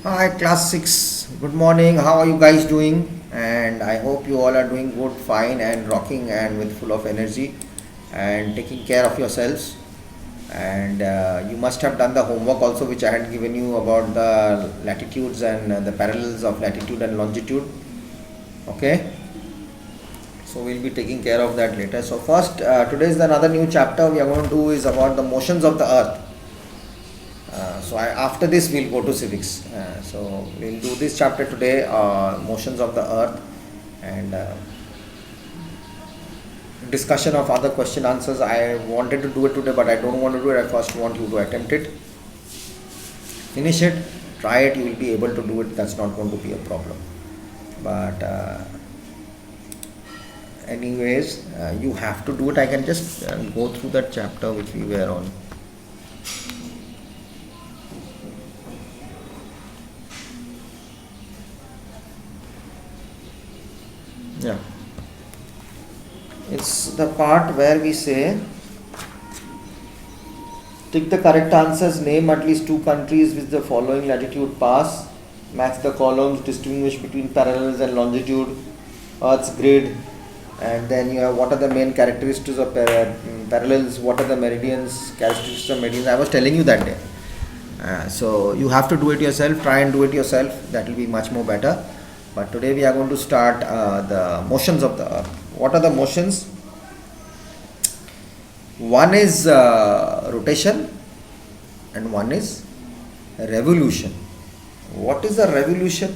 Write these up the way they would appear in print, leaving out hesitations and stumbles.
Hi, class 6. Good morning. How are you guys doing? And I hope you all are doing good, fine, and rocking and with full of energy and taking care of yourselves. And you must have done the homework also, which I had given you about the latitudes and the parallels of latitude and longitude. Okay, so we'll be taking care of that later. So, first, today is another new chapter we are going to do is about the motions of the earth. After this we'll go to civics. So we'll do this chapter today, motions of the earth, and discussion of other question answers. I wanted to do it today, but I don't want to do it. I first want you to attempt it, finish it, try it. You will be able to do it. That's not going to be a problem. But anyways, you have to do it. I can just go through that chapter which we were on. Yeah. It's the part where we say, tick the correct answers, name at least two countries with the following latitude pass, match the columns, distinguish between parallels and longitude, Earth's grid, and then you have what are the main characteristics of parallels, what are the meridians, characteristics of meridians. I was telling you that day. So you have to do it yourself, try and do it yourself, that will be much more better. But today we are going to start the motions of the earth. What are the motions? One is rotation and one is revolution. What is a revolution?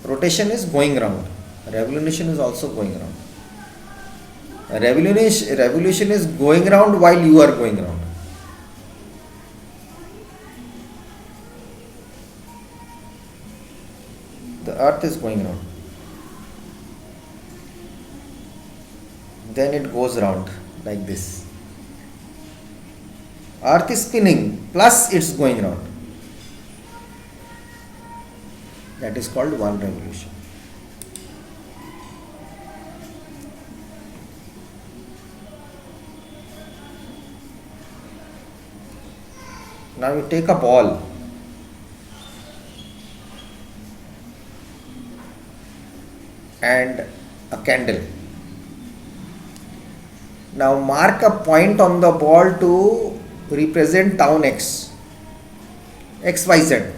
Rotation is going round. Revolution is also going round. Revolution is going round while you are going round. The earth is going round. Then it goes round like this. Earth is spinning plus it's going round. That is called one revolution. Now you take a ball and a candle. Now mark a point on the ball to represent town X, XYZ.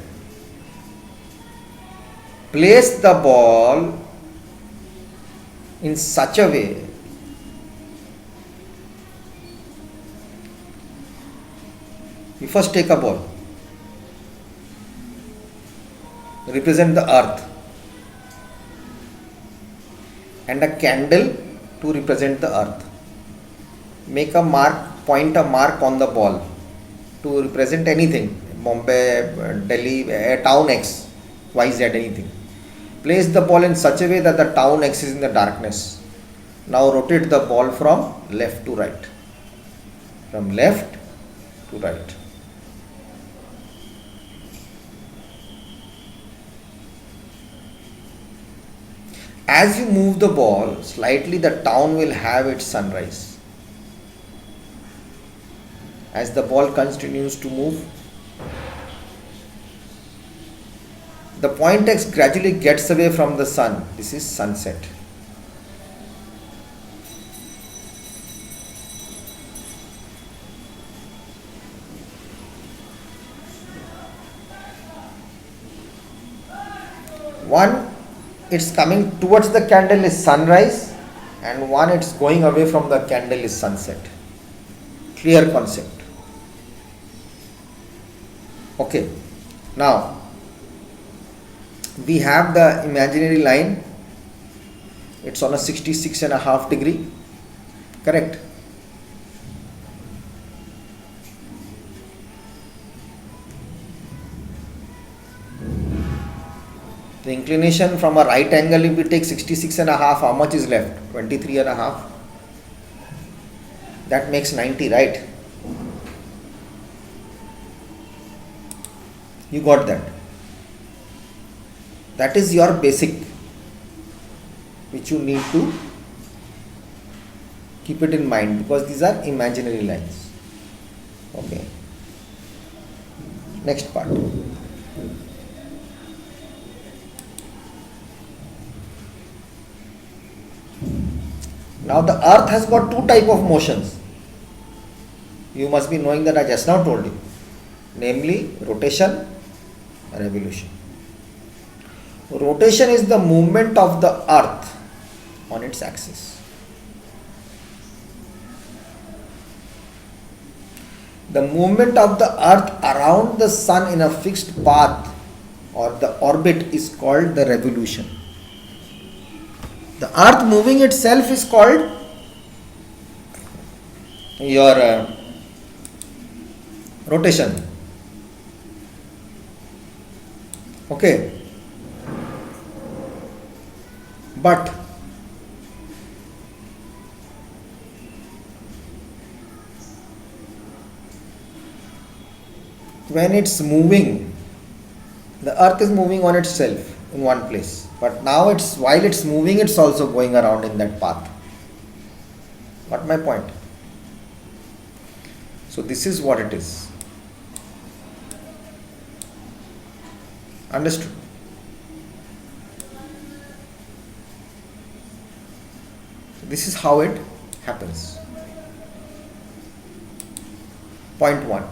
Place the ball in such a way you first take a ball, represent the earth, and a candle to represent the earth. Make a mark, point a mark on the ball to represent anything, Bombay, Delhi, town X, YZ, anything. Place the ball in such a way that the town X is in the darkness. Now rotate the ball from left to right. From left to right. As you move the ball slightly, the town will have its sunrise. As the ball continues to move, the point X gradually gets away from the sun. This is sunset. One, it's coming towards the candle is sunrise, and one, it's going away from the candle is sunset. Clear concept. Okay, now we have the imaginary line. It's on a 66.5 degree, correct? The inclination from a right angle, if we take 66.5, how much is left? 23.5. That makes 90, right? You got that? That is your basic, which you need to keep it in mind, because these are imaginary lines. Okay. Next part. Now the earth has got two type of motions. You must be knowing that I just now told you, namely rotation and revolution. Rotation is the movement of the earth on its axis. The movement of the earth around the sun in a fixed path or the orbit is called the revolution. The earth moving itself is called your rotation. Okay. But when it's moving, the earth is moving on itself in one place. But now while it's moving, it's also going around in that path. Got my point? So this is what it is. Understood? This is how it happens. Point 1.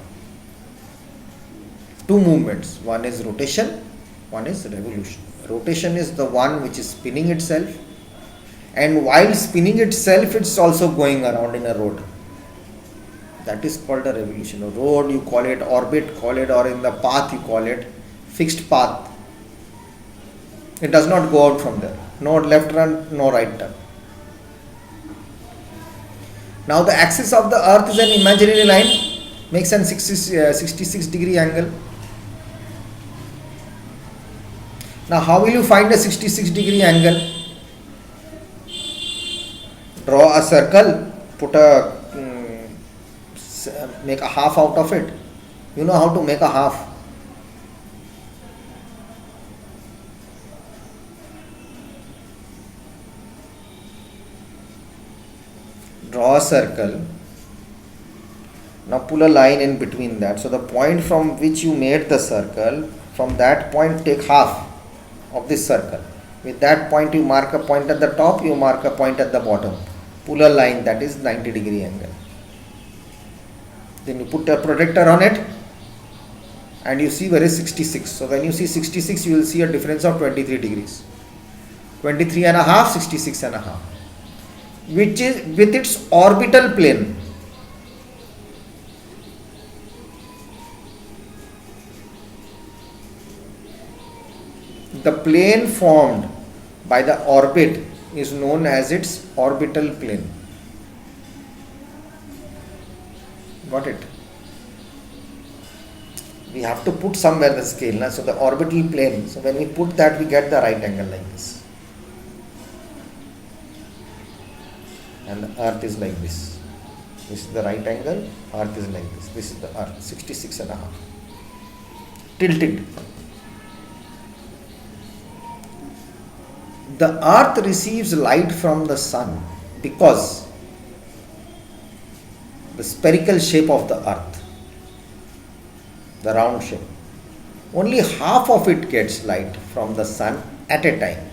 Two movements. One is rotation, one is revolution. Rotation is the one which is spinning itself, and while spinning itself, it's also going around in a road. That is called a revolution. A road, you call it, orbit, call it, or in the path, you call it, fixed path. It does not go out from there. No left turn, no right turn. Now the axis of the earth is an imaginary line, makes an 66 degree angle. Now how will you find a 66 degree angle? Draw a circle, make a half out of it. You know how to make a half. Draw a circle. Now pull a line in between that. So the point from which you made the circle, from that point take half of this circle. With that point you mark a point at the top, you mark a point at the bottom. Pull a line, that is 90 degree angle. Then you put a projector on it and you see where is 66. So when you see 66, you will see a difference of 23 degrees. 23 and a half, 66 and a half. Which is with its orbital plane. The plane formed by the orbit is known as its orbital plane. Got it? We have to put somewhere the scale. So the orbital plane. So when we put that, we get the right angle like this. And the earth is like this. This is the right angle, earth is like this. This is the earth, 66 and a half. Tilted. The earth receives light from the sun because the spherical shape of the earth, the round shape, only half of it gets light from the sun at a time.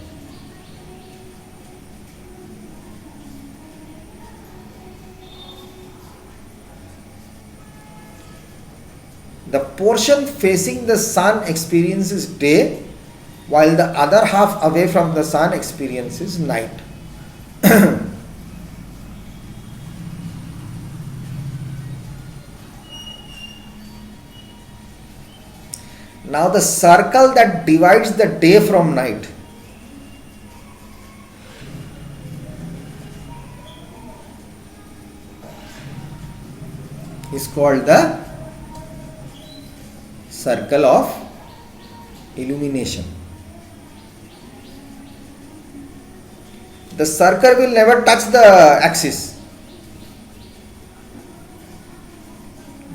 The portion facing the sun experiences day, while the other half away from the sun experiences night. Now the circle that divides the day from night is called the circle of illumination. The circle will never touch the axis.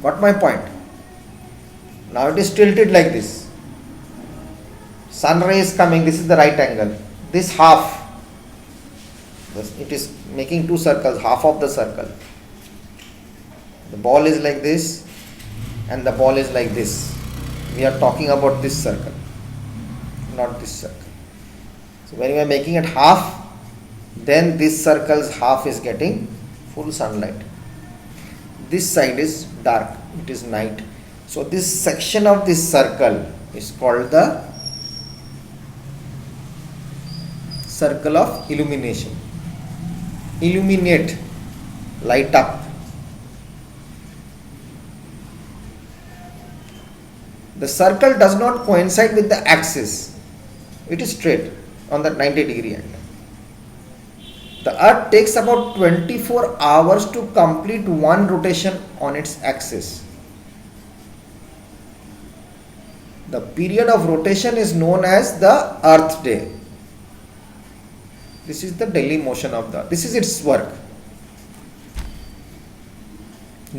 Got my point? Now it is tilted like this. Sun ray is coming, this is the right angle. This half, it is making two circles, half of the circle. The ball is like this and the ball is like this. We are talking about this circle, not this circle. So when we are making it half, then this circle's half is getting full sunlight. This side is dark, it is night. So this section of this circle is called the circle of illumination. Illuminate, light up. The circle does not coincide with the axis, it is straight on that 90-degree angle. The earth takes about 24 hours to complete one rotation on its axis. The period of rotation is known as the earth day. This is the daily motion of the earth. This is its work,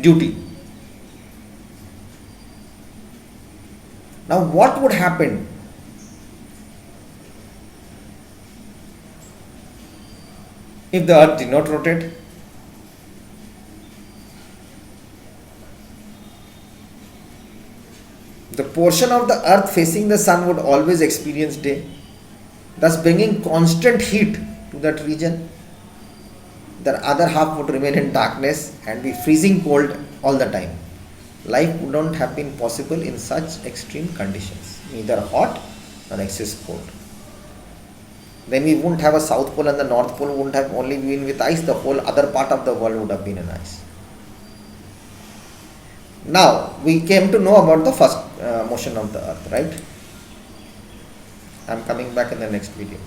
duty. Now what would happen if the earth did not rotate? The portion of the earth facing the sun would always experience day, thus bringing constant heat to that region. The other half would remain in darkness and be freezing cold all the time. Life wouldn't have been possible in such extreme conditions, neither hot nor excess cold. Then we wouldn't have a South Pole, and the North Pole wouldn't have only been with ice, the whole other part of the world would have been in ice. Now we came to know about the first motion of the earth, right? I am coming back in the next video.